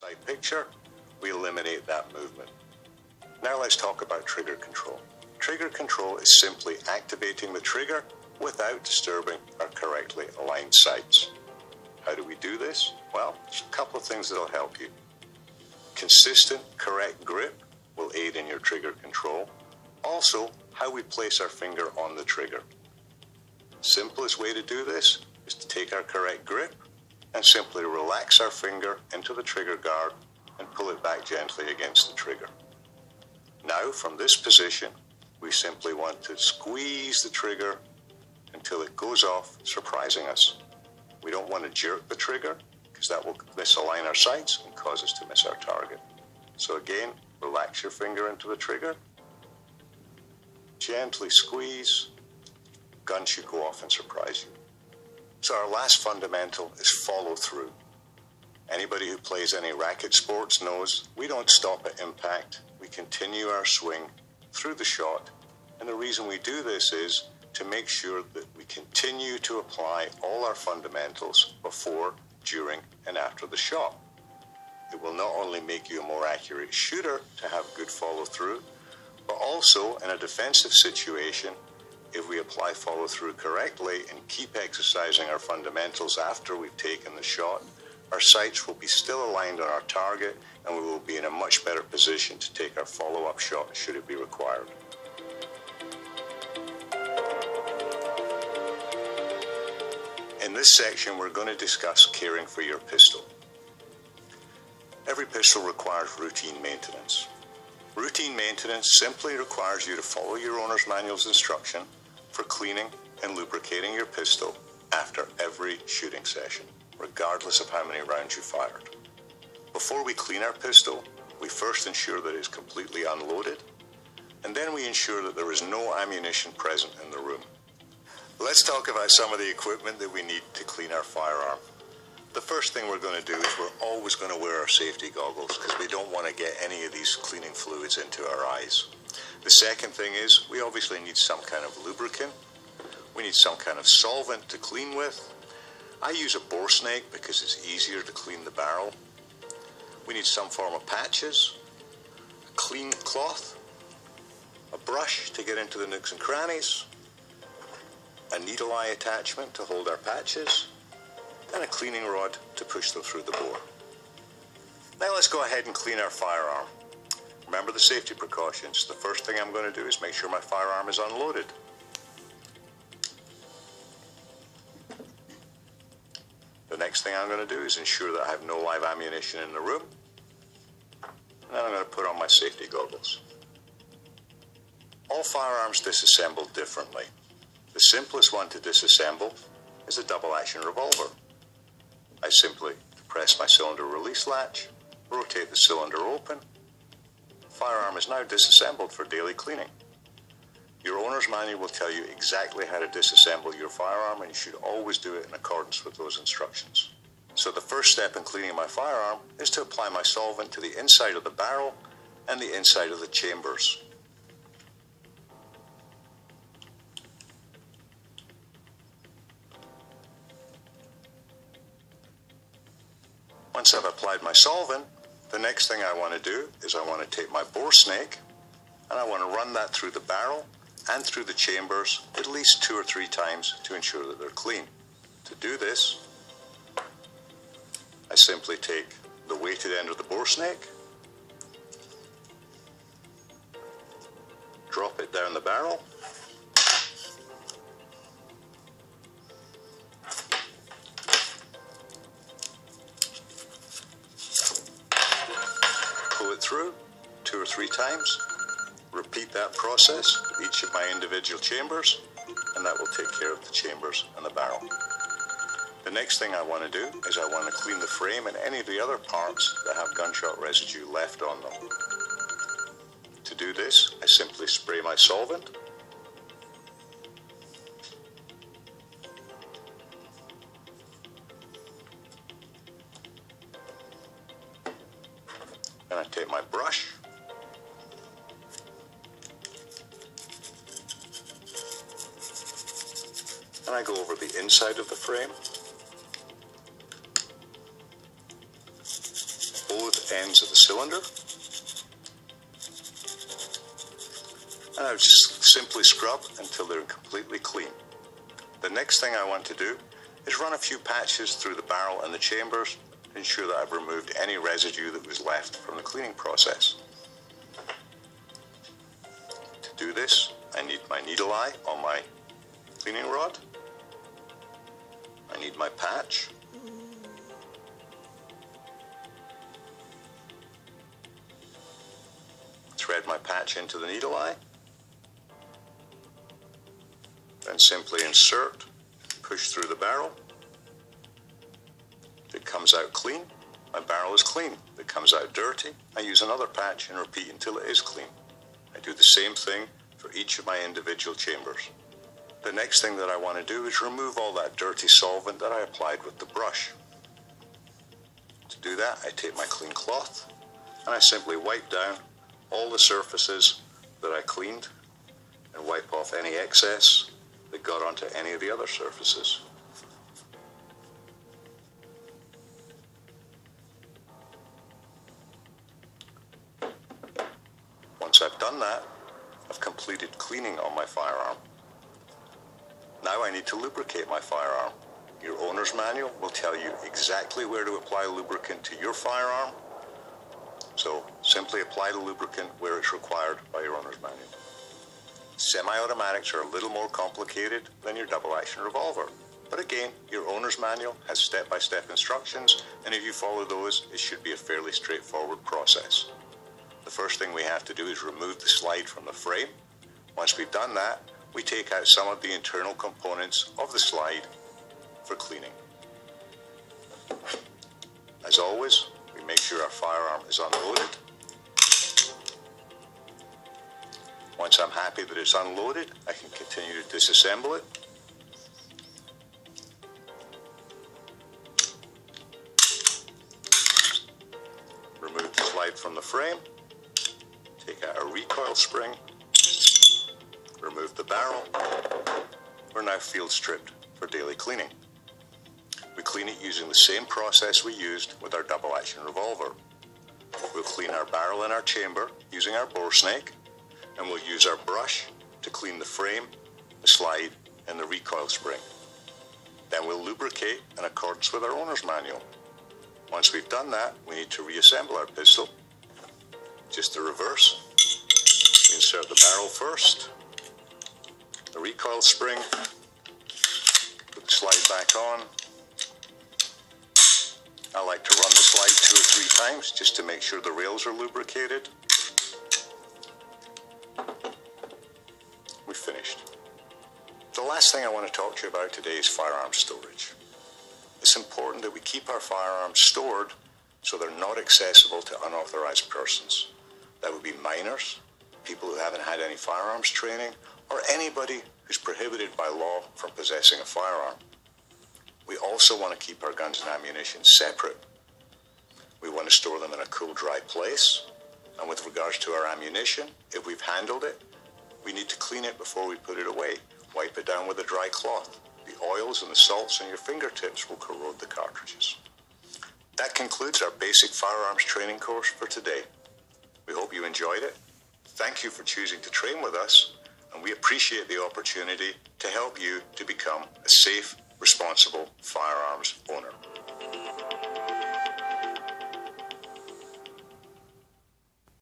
side picture, we eliminate that movement. Now let's talk about trigger control. Trigger control is simply activating the trigger without disturbing our correctly aligned sights. How do we do this? Well, there's a couple of things that will help you. Consistent, correct grip will aid in your trigger control. Also, how we place our finger on the trigger. Simplest way to do this is to take our correct grip and simply relax our finger into the trigger guard and pull it back gently against the trigger. Now, from this position, we simply want to squeeze the trigger until it goes off, surprising us. We don't want to jerk the trigger because that will misalign our sights and cause us to miss our target. So again, relax your finger into the trigger, gently squeeze, gun should go off and surprise you. So our last fundamental is follow through. Anybody who plays any racket sports knows we don't stop at impact. We continue our swing through the shot. And the reason we do this is to make sure that we continue to apply all our fundamentals before, during, and after the shot. It will not only make you a more accurate shooter to have good follow through, but also in a defensive situation, if we apply follow through correctly and keep exercising our fundamentals after we've taken the shot, our sights will be still aligned on our target and we will be in a much better position to take our follow-up shot should it be required. In this section, we're going to discuss caring for your pistol. Every pistol requires routine maintenance. Routine maintenance simply requires you to follow your owner's manual's instruction for cleaning and lubricating your pistol after every shooting session, regardless of how many rounds you fired. Before we clean our pistol, we first ensure that it's completely unloaded, and then we ensure that there is no ammunition present in the room. Let's talk about some of the equipment that we need to clean our firearm. The first thing we're going to do is we're always going to wear our safety goggles because we don't want to get any of these cleaning fluids into our eyes. The second thing is we obviously need some kind of lubricant. We need some kind of solvent to clean with. I use a bore snake because it's easier to clean the barrel. We need some form of patches, a clean cloth, a brush to get into the nooks and crannies, a needle eye attachment to hold our patches, and a cleaning rod to push them through the bore. Now let's go ahead and clean our firearm. Remember the safety precautions. The first thing I'm going to do is make sure my firearm is unloaded. The next thing I'm going to do is ensure that I have no live ammunition in the room. And then I'm going to put on my safety goggles. All firearms disassemble differently. The simplest one to disassemble is a double-action revolver. I simply press my cylinder release latch, rotate the cylinder open. Firearm is now disassembled for daily cleaning. Your owner's manual will tell you exactly how to disassemble your firearm, and you should always do it in accordance with those instructions. So the first step in cleaning my firearm is to apply my solvent to the inside of the barrel and the inside of the chambers. Once I've applied my solvent, the next thing I want to do is I want to take my bore snake and I want to run that through the barrel and through the chambers at least 2 or 3 times to ensure that they're clean. To do this, I simply take the weighted end of the bore snake, drop it down the barrel, pull it through 2 or 3 times, repeat that process with each of my individual chambers, and that will take care of the chambers and the barrel. The next thing I want to do is I want to clean the frame and any of the other parts that have gunshot residue left on them. To do this, I simply spray my solvent, and I take my brush, and I go over the inside of the frame, both both ends of the cylinder. And I just simply scrub until they're completely clean. The next thing I want to do is run a few patches through the barrel and the chambers to ensure that I've removed any residue that was left from the cleaning process. To do this, I need my needle eye on my cleaning rod. I need my patch. Thread my patch into the needle eye. Then simply insert, push through the barrel. If it comes out clean, my barrel is clean. If it comes out dirty, I use another patch and repeat until it is clean. I do the same thing for each of my individual chambers. The next thing that I want to do is remove all that dirty solvent that I applied with the brush. To do that, I take my clean cloth and I simply wipe down all the surfaces that I cleaned and wipe off any excess that got onto any of the other surfaces. Once I've done that, I've completed cleaning on my firearm. Now I need to lubricate my firearm. Your owner's manual will tell you exactly where to apply lubricant to your firearm. So simply apply the lubricant where it's required by your owner's manual. Semi-automatics are a little more complicated than your double-action revolver. But again, your owner's manual has step-by-step instructions, and if you follow those, it should be a fairly straightforward process. The first thing we have to do is remove the slide from the frame. Once we've done that, we take out some of the internal components of the slide for cleaning. As always, we make sure our firearm is unloaded. Once I'm happy that it's unloaded, I can continue to disassemble it. Remove the slide from the frame. Take out a recoil spring. Remove the barrel. We're now field stripped for daily cleaning. We clean it using the same process we used with our double-action revolver. We'll clean our barrel and our chamber using our bore snake, and we'll use our brush to clean the frame, the slide, and the recoil spring. Then we'll lubricate in accordance with our owner's manual. Once we've done that, we need to reassemble our pistol. Just the reverse. We insert the barrel first, the recoil spring, put the slide back on. I like to run the slide 2 or 3 times just to make sure the rails are lubricated. We've finished. The last thing I want to talk to you about today is firearm storage. It's important that we keep our firearms stored so they're not accessible to unauthorized persons. That would be minors, people who haven't had any firearms training, or anybody who's prohibited by law from possessing a firearm. We also want to keep our guns and ammunition separate. We want to store them in a cool, dry place. And with regards to our ammunition, if we've handled it, we need to clean it before we put it away. Wipe it down with a dry cloth. The oils and the salts on your fingertips will corrode the cartridges. That concludes our basic firearms training course for today. We hope you enjoyed it. Thank you for choosing to train with us, and we appreciate the opportunity to help you to become a safe, responsible firearms owner.